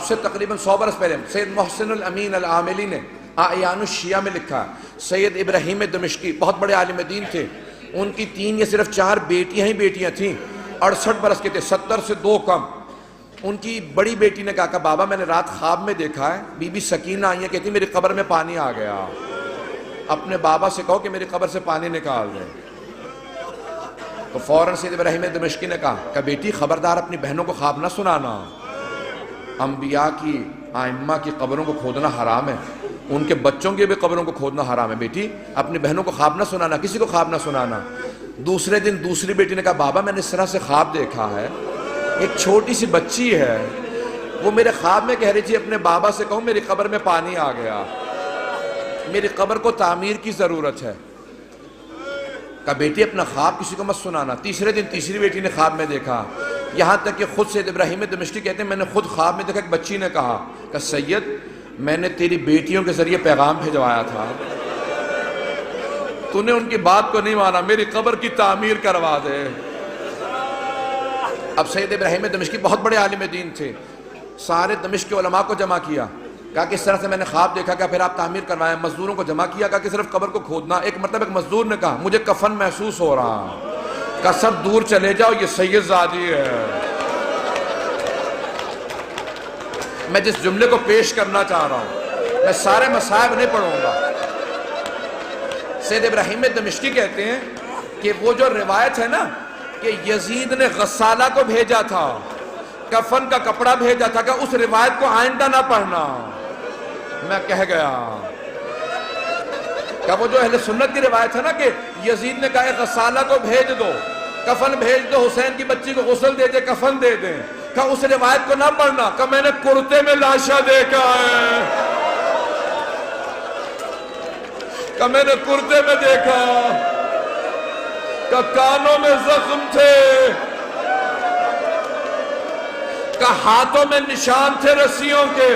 اب سے تقریباً 100 برس پہلے سید محسن الامین العاملی نے اعیان الشیعہ میں لکھا، سید ابراہیم دمشقی بہت بڑے عالم دین تھے، ان کی 3 یا صرف 4 بیٹیاں ہی بیٹیاں تھیں، 68 برس کے تھے، 70 سے 2 کم۔ ان کی بڑی بیٹی نے کہا کہ بابا میں نے رات خواب میں دیکھا ہے بی بی سکینہ آئی ہے، کہتی میری قبر میں پانی آ گیا، اپنے بابا سے کہو کہ میری قبر سے پانی نکال دیں۔ تو فوراً سید ابراہیم دمشقی نے کہا کہ بیٹی خبردار اپنی بہنوں کو خواب نہ سنانا، انبیاء کی ائمہ کی قبروں کو کھودنا حرام ہے، ان کے بچوں کی بھی قبروں کو کھودنا حرام ہے، بیٹی اپنی بہنوں کو خواب نہ سنانا، کسی کو خواب نہ سنانا۔ دوسرے دن دوسری بیٹی نے کہا بابا میں نے اس طرح سے خواب دیکھا ہے، ایک چھوٹی سی بچی ہے، وہ میرے خواب میں کہہ رہی تھی اپنے بابا سے کہوں میری قبر میں پانی آ گیا، میری قبر کو تعمیر کی ضرورت ہے۔ کہا بیٹی اپنا خواب کسی کو مت سنانا۔ تیسرے دن تیسری بیٹی نے خواب میں دیکھا، یہاں تک کہ خود سید ابراہیم دمشقی کہتے ہیں میں نے خود خواب میں دیکھا ایک بچی نے کہا کہ سید میں نے تیری بیٹیوں کے ذریعے پیغام بھیجوایا تھا، تو نے ان کی بات کو نہیں مانا، میری قبر کی تعمیر کروا دے۔ اب سید ابراہیم دمشقی بہت بڑے عالم دین تھے، سارے دمشق کے علماء کو جمع کیا، کہا کہ اس طرح سے میں نے خواب دیکھا، کہ پھر آپ تعمیر کروائیں، مزدوروں کو جمع کیا، کہا کہ صرف قبر کو کھودنا۔ ایک مرتبہ ایک مزدور نے کہا مجھے کفن محسوس ہو رہا، کہا سب دور چلے جاؤ یہ سید زادی ہے۔ میں جس جملے کو پیش کرنا چاہ رہا ہوں، میں سارے مصائب نہیں پڑھوں گا۔ سید ابراہیم دمشقی کہتے ہیں کہ وہ جو روایت ہے نا کہ یزید نے غسالہ کو بھیجا تھا، کفن کا کپڑا بھیجا تھا، کہ اس روایت کو آئندہ نہ پڑھنا۔ میں کہہ گیا کہ وہ جو اہل سنت کی روایت ہے نا کہ یزید نے کہا غسالہ کو بھیج دو، کفن بھیج دو، حسین کی بچی کو غسل دے دے، کفن دے دیں، کہ اس روایت کو نہ پڑھنا، کہ میں نے کرتے میں لاشا دیکھا ہے، کہ میں نے کرتے میں دیکھا، کہ کانوں میں زخم تھے، کہ ہاتھوں میں نشان تھے رسیوں کے،